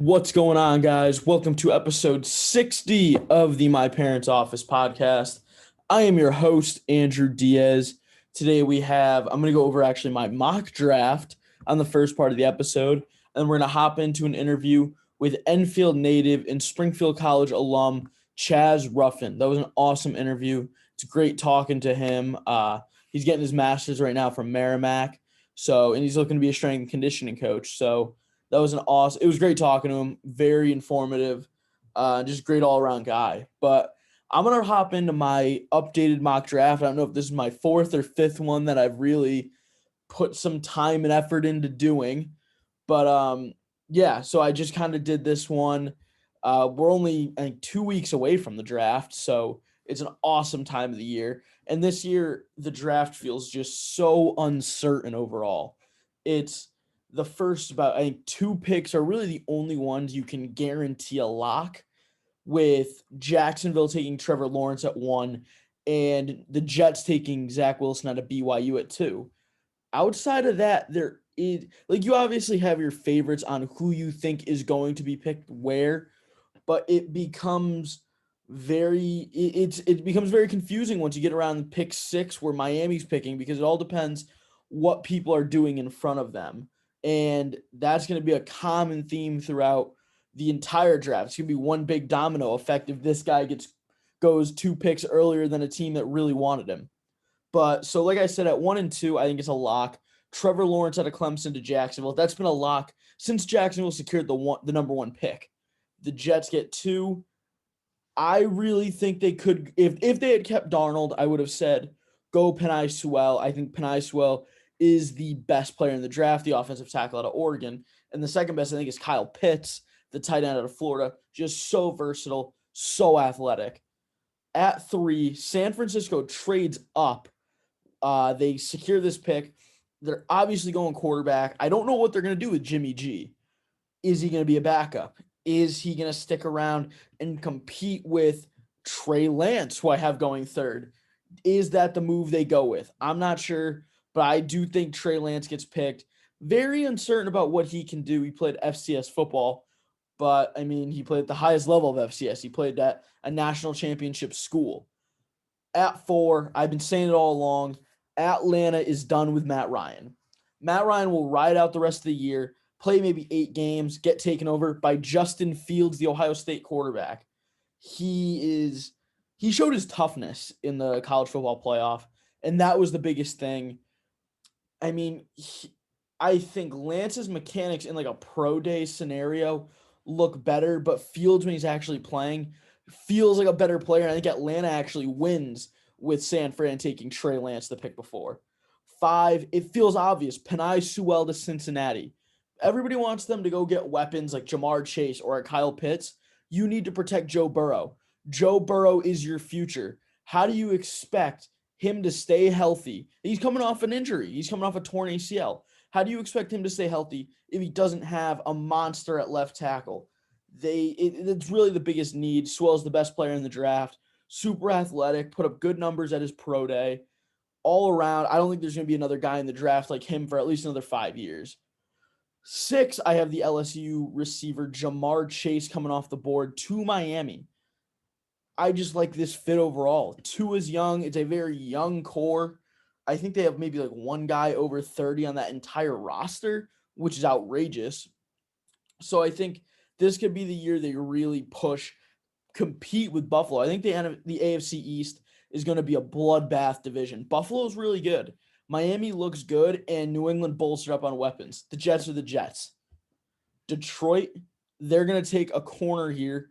What's going on, guys? Welcome to episode 60 of the My Parents Office podcast. I am your host, Andrew Diaz. Today I'm going to go over actually my mock draft on the first part of the episode, and we're going to hop into an interview with Enfield native and Springfield College alum Chaz Ruffin. That was an awesome interview. It's great talking to him. He's getting his master's right now from Merrimack, and he's looking to be a strength and conditioning coach. So that was it was great talking to him. Very informative, just great all around guy. But I'm going to hop into my updated mock draft. I don't know if this is my fourth or fifth one that I've really put some time and effort into doing. But yeah, so I just kind of did this one. We're only, I think, 2 weeks away from the draft. So it's an awesome time of the year. And this year, the draft feels just so uncertain overall. It's the first about, I think, two picks are really the only ones you can guarantee a lock, with Jacksonville taking Trevor Lawrence at 1 and the Jets taking Zach Wilson out of BYU at 2. Outside of that, there is, like, you obviously have your favorites on who you think is going to be picked where, but it becomes it becomes very confusing once you get around pick 6 where Miami's picking, because it all depends what people are doing in front of them. And that's going to be a common theme throughout the entire draft. It's going to be one big domino effect if this guy goes 2 picks earlier than a team that really wanted him. But so, like I said, at 1 and 2, I think it's a lock. Trevor Lawrence out of Clemson to Jacksonville. That's been a lock since Jacksonville secured the number 1 pick. The Jets get 2. I really think they could, if they had kept Darnold, I would have said go Penei Sewell. I think Penei Sewell is the best player in the draft, the offensive tackle out of Oregon. And the second best, I think, is Kyle Pitts, the tight end out of Florida. Just so versatile, so athletic. At 3, San Francisco trades up. They secure this pick. They're obviously going quarterback. I don't know what they're going to do with Jimmy G. Is he going to be a backup? Is he going to stick around and compete with Trey Lance, who I have going 3rd? Is that the move they go with? I'm not sure, but I do think Trey Lance gets picked. Very uncertain about what he can do. He played FCS football, but, I mean, he played at the highest level of FCS. He played at a national championship school. At 4, I've been saying it all along, Atlanta is done with Matt Ryan. Matt Ryan will ride out the rest of the year, play maybe 8 games, get taken over by Justin Fields, the Ohio State quarterback. He showed his toughness in the college football playoff, and that was the biggest thing. I mean, I think Lance's mechanics in like a pro day scenario look better, but Fields, when he's actually playing, feels like a better player. And I think Atlanta actually wins with San Fran taking Trey Lance the pick before. 5, it feels obvious. Penei Sewell to Cincinnati. Everybody wants them to go get weapons like Jamar Chase or Kyle Pitts. You need to protect Joe Burrow. Joe Burrow is your future. How do you expect him to stay healthy? He's coming off an injury. He's coming off a torn ACL. How do you expect him to stay healthy if he doesn't have a monster at left tackle? It's really the biggest need. Sewell's the best player in the draft. Super athletic, put up good numbers at his pro day. All around, I don't think there's going to be another guy in the draft like him for at least another 5 years. 6, I have the LSU receiver Jamar Chase coming off the board to Miami. I just like this fit overall. 2 is young. It's a very young core. I think they have maybe like one guy over 30 on that entire roster, which is outrageous. So I think this could be the year they really compete with Buffalo. I think the AFC East is going to be a bloodbath division. Buffalo's really good. Miami looks good, and New England bolstered up on weapons. The Jets are the Jets. Detroit, they're going to take a corner here.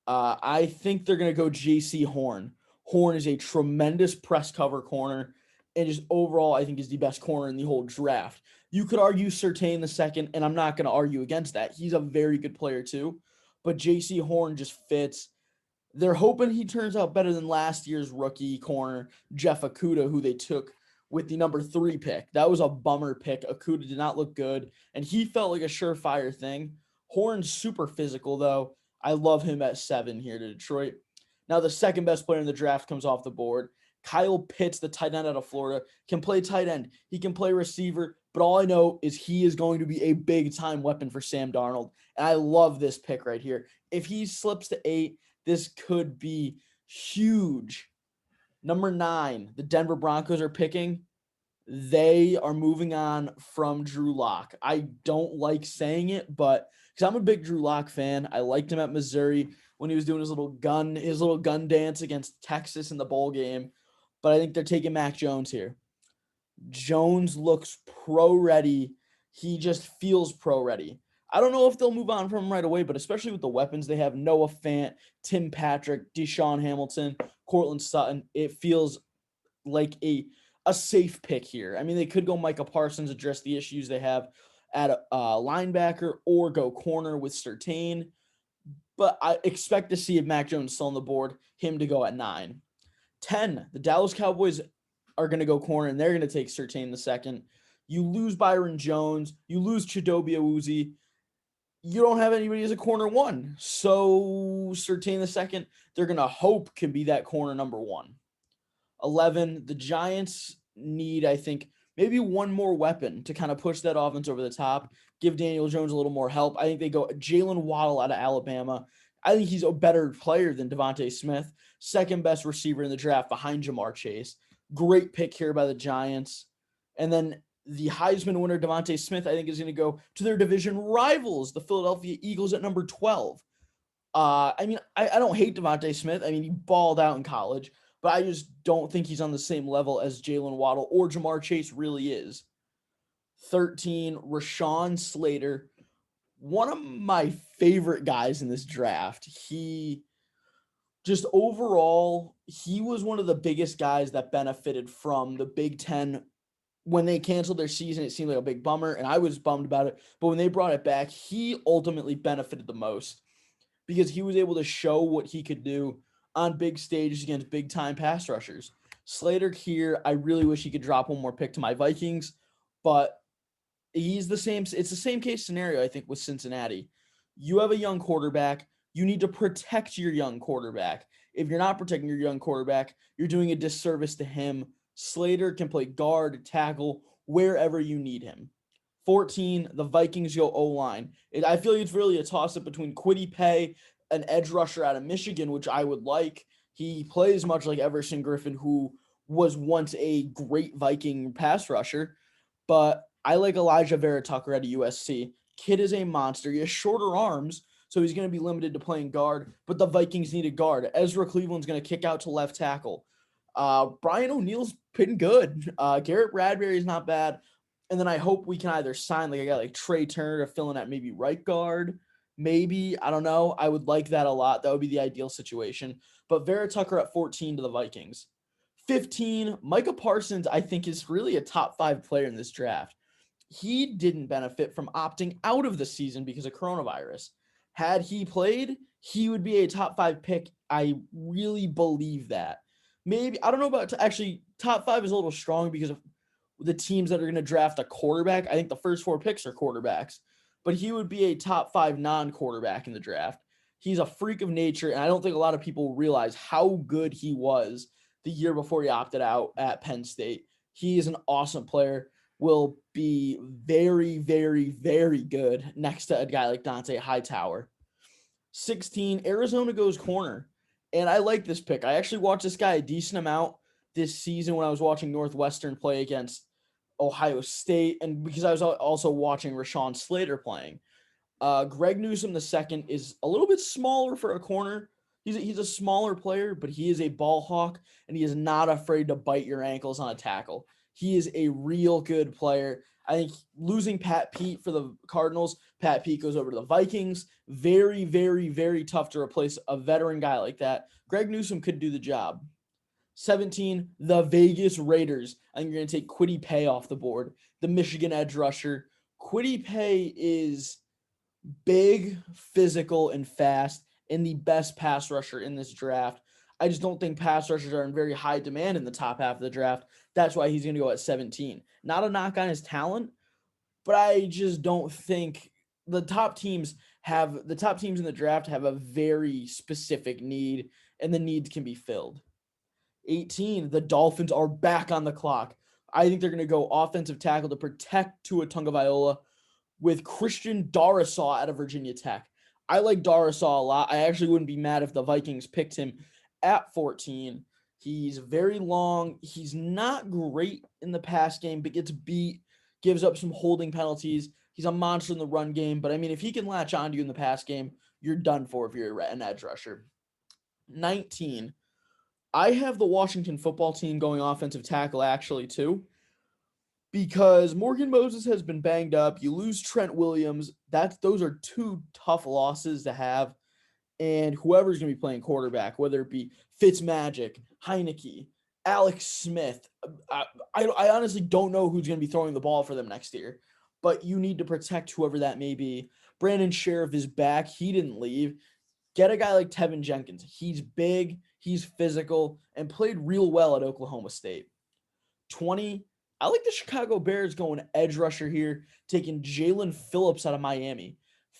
I think they're going to go J.C. Horn. Horn is a tremendous press cover corner, and just overall, I think is the best corner in the whole draft. You could argue Surtain the second, and I'm not going to argue against that. He's a very good player too, but J.C. Horn just fits. They're hoping he turns out better than last year's rookie corner, Jeff Okudah, who they took with the number 3 pick. That was a bummer pick. Okudah did not look good, and he felt like a surefire thing. Horn's super physical, though. I love him at 7 here to Detroit. Now, the second best player in the draft comes off the board. Kyle Pitts, the tight end out of Florida, can play tight end. He can play receiver, But all I know is he is going to be a big-time weapon for Sam Darnold. And I love this pick right here. If he slips to 8, this could be huge. Number 9, the Denver Broncos are picking. They are moving on from Drew Lock. I don't like saying it, but because I'm a big Drew Lock fan, I liked him at Missouri when he was doing his little gun dance against Texas in the bowl game. But I think they're taking Mac Jones here. Jones looks pro ready. He just feels pro ready. I don't know if they'll move on from him right away, but especially with the weapons they have, Noah Fant, Tim Patrick, Deshaun Hamilton, Cortland Sutton, it feels like a safe pick here. I mean, they could go Micah Parsons, address the issues they have at linebacker, or go corner with Surtain. But I expect to see if Mac Jones still on the board, him to go at 9. 10, the Dallas Cowboys are going to go corner, and they're going to take Surtain the second. You lose Byron Jones. You lose Chidobe Awuzie. You don't have anybody as a corner 1. So Surtain the second, they're going to hope can be that corner number 1. 11, the Giants need, I think, maybe one more weapon to kind of push that offense over the top, give Daniel Jones a little more help. I think they go Jalen Waddle out of Alabama. I think he's a better player than Devontae Smith, second best receiver in the draft behind Jamar Chase. Great pick here by the Giants. And then the Heisman winner, Devontae Smith, I think is going to go to their division rivals, the Philadelphia Eagles at number 12. I mean, I don't hate Devontae Smith. I mean, he balled out in college, but I just don't think he's on the same level as Jalen Waddle or Jamar Chase really is. 13, Rashawn Slater, one of my favorite guys in this draft. He just overall, he was one of the biggest guys that benefited from the Big Ten. When they canceled their season, it seemed like a big bummer, and I was bummed about it. But when they brought it back, he ultimately benefited the most because he was able to show what he could do on big stages against big-time pass rushers. Slater here, I really wish he could drop one more pick to my Vikings, but it's the same case scenario, I think, with Cincinnati. You have a young quarterback. You need to protect your young quarterback. If you're not protecting your young quarterback, you're doing a disservice to him. Slater can play guard, tackle, wherever you need him. 14, the Vikings go O-line. I feel like it's really a toss-up between Kwity Paye, an edge rusher out of Michigan, which I would like. He plays much like Everson Griffin, who was once a great Viking pass rusher. But I like Elijah Vera Tucker out of USC. Kid is a monster. He has shorter arms, so he's going to be limited to playing guard. But the Vikings need a guard. Ezra Cleveland's going to kick out to left tackle. Brian O'Neill's been good. Garrett Bradbury's not bad. And then I hope we can either sign like a guy like Trey Turner to fill in at maybe right guard. Maybe. I don't know. I would like that a lot. That would be the ideal situation. But Vera Tucker at 14 to the Vikings. 15, Micah Parsons, I think, is really a top 5 player in this draft. He didn't benefit from opting out of the season because of coronavirus. Had he played, he would be a top 5 pick. I really believe that. Maybe, I don't know about, actually, top 5 is a little strong because of the teams that are going to draft a quarterback. I think the first 4 picks are quarterbacks, but he would be a top 5 non-quarterback in the draft. He's a freak of nature, and I don't think a lot of people realize how good he was the year before he opted out at Penn State. He is an awesome player, will be very, very, very good next to a guy like Dante Hightower. 16, Arizona goes corner, and I like this pick. I actually watched this guy a decent amount this season when I was watching Northwestern play against Ohio State, and because I was also watching Rashawn Slater playing. Greg Newsome II is a little bit smaller for a corner. He's a smaller player, but he is a ball hawk, and he is not afraid to bite your ankles on a tackle. He is a real good player. I think losing Pat Pete for the Cardinals, Pat Pete goes over to the Vikings. Very, very, very tough to replace a veteran guy like that. Greg Newsome could do the job. 17, the Vegas Raiders. I think you're going to take Kwity Paye off the board, the Michigan edge rusher. Kwity Paye is big, physical, and fast, and the best pass rusher in this draft. I just don't think pass rushers are in very high demand in the top half of the draft. That's why he's going to go at 17. Not a knock on his talent, but I just don't think the top teams in the draft have a very specific need, and the needs can be filled. 18, the Dolphins are back on the clock. I think they're going to go offensive tackle to protect Tua Tagovailoa with Christian Darrisaw out of Virginia Tech. I like Darrisaw a lot. I actually wouldn't be mad if the Vikings picked him at 14. He's very long. He's not great in the pass game, but gets beat, gives up some holding penalties. He's a monster in the run game, but I mean, if he can latch onto you in the pass game, you're done for if you're an edge rusher. 19. I have the Washington football team going offensive tackle actually too, because Morgan Moses has been banged up. You lose Trent Williams. Those are two tough losses to have. And whoever's going to be playing quarterback, whether it be Fitzmagic, Heineke, Alex Smith, I honestly don't know who's going to be throwing the ball for them next year. But you need to protect whoever that may be. Brandon Sheriff is back. He didn't leave. Get a guy like Tevin Jenkins. He's big, he's physical, and played real well at Oklahoma State. 20. I like the Chicago Bears going edge rusher here, taking Jalen Phillips out of Miami.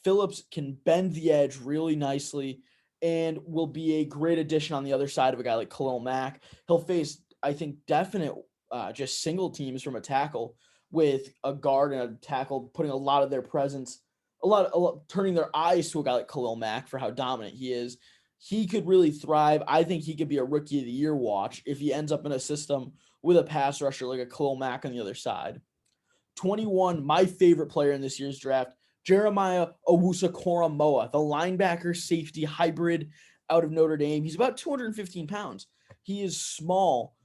Phillips can bend the edge really nicely and will be a great addition on the other side of a guy like Khalil Mack. He'll face, I think, definite just single teams from a tackle with a guard and a tackle putting a lot of their presence, a lot turning their eyes to a guy like Khalil Mack for how dominant he is. He could really thrive. I think he could be a rookie of the year watch if he ends up in a system with a pass rusher like a Khalil Mack on the other side. 21, my favorite player in this year's draft, Jeremiah Obusakoura, the linebacker safety hybrid out of Notre Dame. He's about 215 pounds. He is small,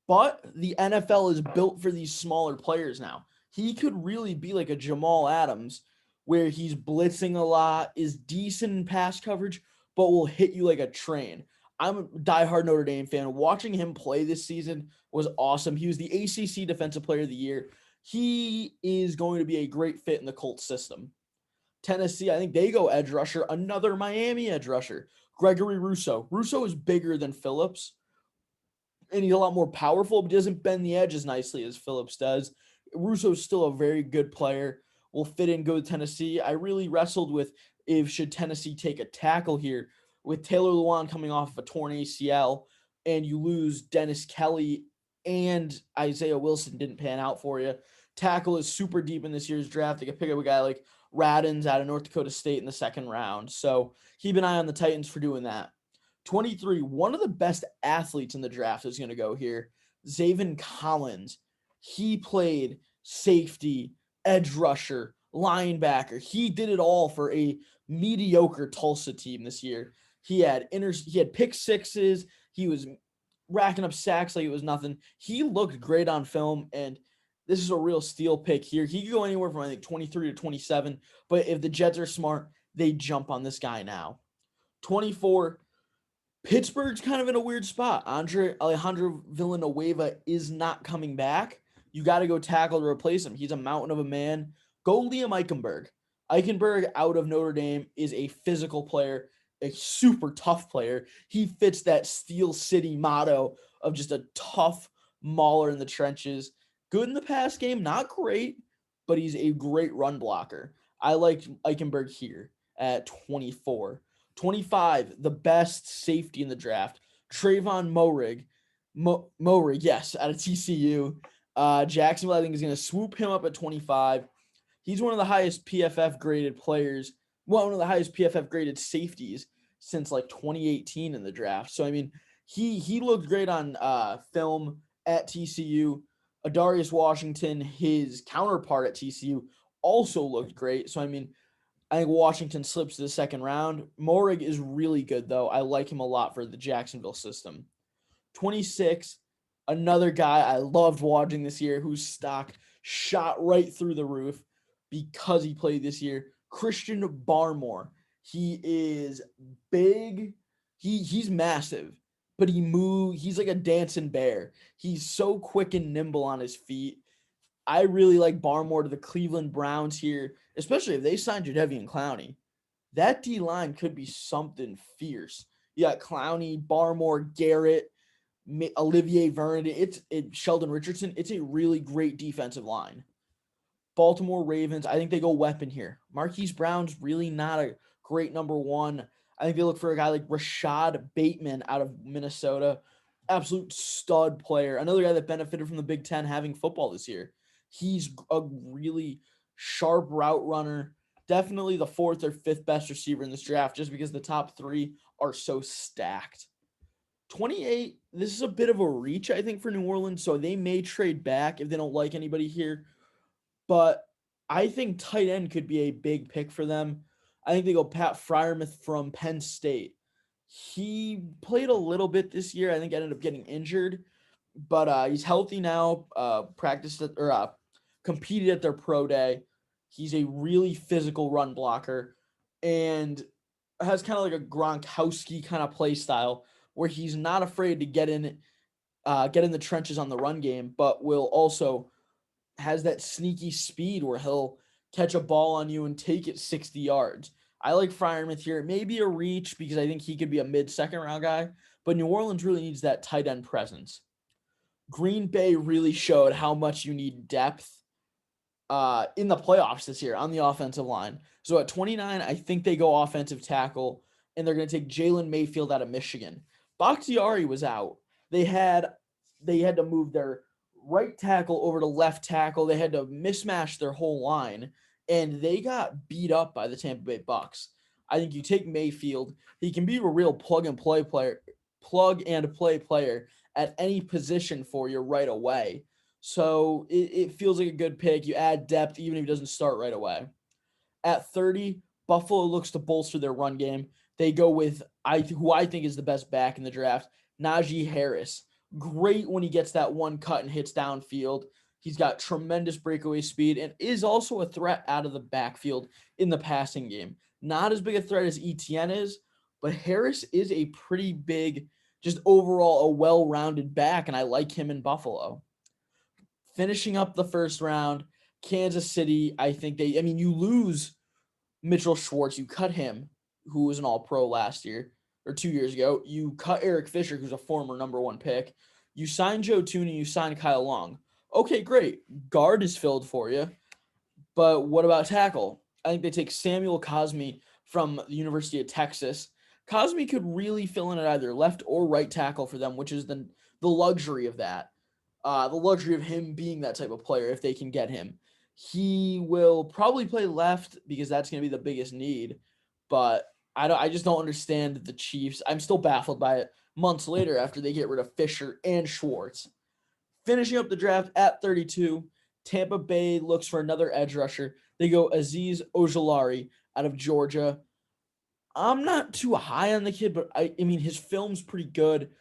but the NFL is built for these smaller players now. He could really be like a Jamal Adams, where he's blitzing a lot, is decent in pass coverage, but will hit you like a train. I'm a diehard Notre Dame fan. Watching him play this season was awesome. He was the ACC Defensive Player of the Year. He is going to be a great fit in the Colts system. Tennessee, I think they go edge rusher. Another Miami edge rusher, Gregory Rousseau. Rousseau is bigger than Phillips, and he's a lot more powerful, but doesn't bend the edge as nicely as Phillips does. Russo's still a very good player. Will fit in, go to Tennessee. I really wrestled with if should Tennessee take a tackle here with Taylor Lewan coming off of a torn ACL, and you lose Dennis Kelly and Isaiah Wilson didn't pan out for you. Tackle is super deep in this year's draft. They could pick up a guy like Radins out of North Dakota State in the second round. So keep an eye on the Titans for doing that. 23, one of the best athletes in the draft is going to go here. Zavin Collins. He played safety, edge rusher, linebacker. He did it all for a mediocre Tulsa team this year. He had pick sixes. He was racking up sacks like it was nothing. He looked great on film, and this is a real steal pick here. He could go anywhere from, I think, 23 to 27, but if the Jets are smart, they jump on this guy now. 24, Pittsburgh's kind of in a weird spot. Alejandro Villanueva is not coming back. You got to go tackle to replace him. He's a mountain of a man. Go Liam Eichenberg. Eichenberg out of Notre Dame is a physical player, a super tough player. He fits that Steel City motto of just a tough mauler in the trenches. Good in the pass game, not great, but he's a great run blocker. I like Eichenberg here at 24. 25, the best safety in the draft, Trayvon Moehrig. Moehrig, yes, out of TCU. Jacksonville, I think, is going to swoop him up at 25. He's one of the highest PFF graded players, one of the highest PFF graded safeties since like 2018 in the draft. So, I mean, he looked great on film at TCU. Adarius Washington, his counterpart at TCU, also looked great. So, I mean, I think Washington slips to the second round. Moehrig is really good, though. I like him a lot for the Jacksonville system. 26, another guy I loved watching this year whose stock shot right through the roof because he played this year, Christian Barmore. He is big. He's massive, but he's like a dancing bear. He's so quick and nimble on his feet. I really like Barmore to the Cleveland Browns here, especially if they signed Jadeveon Clowney. That D-line could be something fierce. You got Clowney, Barmore, Garrett, Olivier Vernon, Sheldon Richardson. It's a really great defensive line. Baltimore Ravens, I think they go weapon here. Marquise Brown's really not a great number one. I think they look for a guy like Rashad Bateman out of Minnesota. absolute stud player. Another guy that benefited from the Big Ten having football this year. He's a really sharp route runner. Definitely the fourth or fifth best receiver in this draft just because the top three are so stacked. 28, this is a bit of a reach, I think, for New Orleans, so they may trade back if they don't like anybody here. But I think tight end could be a big pick for them. I think they go Pat Freiermuth from Penn State. He played a little bit this year. I think ended up getting injured, but he's healthy now. Competed at their pro day. He's a really physical run blocker, and has kind of like a Gronkowski kind of play style where he's not afraid to get in the trenches on the run game, but will also has that sneaky speed where he'll catch a ball on you and take it 60 yards. I like Freiermuth here. Maybe a reach because I think he could be a mid-second round guy, but New Orleans really needs that tight end presence. Green Bay really showed how much you need depth in the playoffs this year on the offensive line. So at 29, I think they go offensive tackle, and they're going to take Jalen Mayfield out of Michigan. Bakhtiari was out. They had to move their right tackle over to left tackle. They had to mismatch their whole line, and they got beat up by the Tampa Bay Bucks. I think you take Mayfield. He can be a real plug and play player at any position for you right away. So it feels like a good pick. You add depth even if he doesn't start right away. At 30, Buffalo looks to bolster their run game. They go with who I think is the best back in the draft, Najee Harris. Great when he gets that one cut and hits downfield. He's got tremendous breakaway speed and is also a threat out of the backfield in the passing game. Not as big a threat as ETN is, but Harris is a pretty big, just overall a well-rounded back, and I like him in Buffalo. Finishing up the first round, Kansas City, you lose Mitchell Schwartz. You cut him, who was an all-pro last year or 2 years ago. You cut Eric Fisher, who's a former number one pick. You sign Joe Thuney, you sign Kyle Long. Okay, great. Guard is filled for you. But what about tackle? I think they take Samuel Cosmi from the University of Texas. Cosmi could really fill in at either left or right tackle for them, which is the luxury of that. The luxury of him being that type of player if they can get him. He will probably play left because that's going to be the biggest need. But I just don't understand the Chiefs. I'm still baffled by it months later after they get rid of Fisher and Schwartz. Finishing up the draft at 32, Tampa Bay looks for another edge rusher. They go Azeez Ojulari out of Georgia. I'm not too high on the kid, but I mean, his film's pretty good.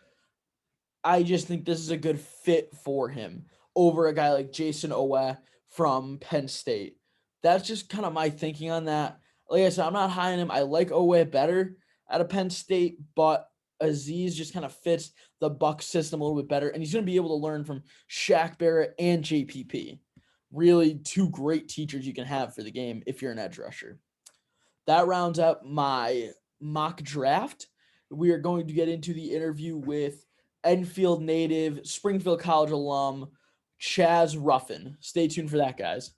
I just think this is a good fit for him over a guy like Jason Owe from Penn State. That's just kind of my thinking on that. Like I said, I'm not high on him. I like Owe better out of Penn State, but Azeez just kind of fits the Bucs system a little bit better, and he's going to be able to learn from Shaq Barrett and JPP. Really two great teachers you can have for the game if you're an edge rusher. That rounds up my mock draft. We are going to get into the interview with Enfield native, Springfield College alum, Chaz Ruffin. Stay tuned for that, guys.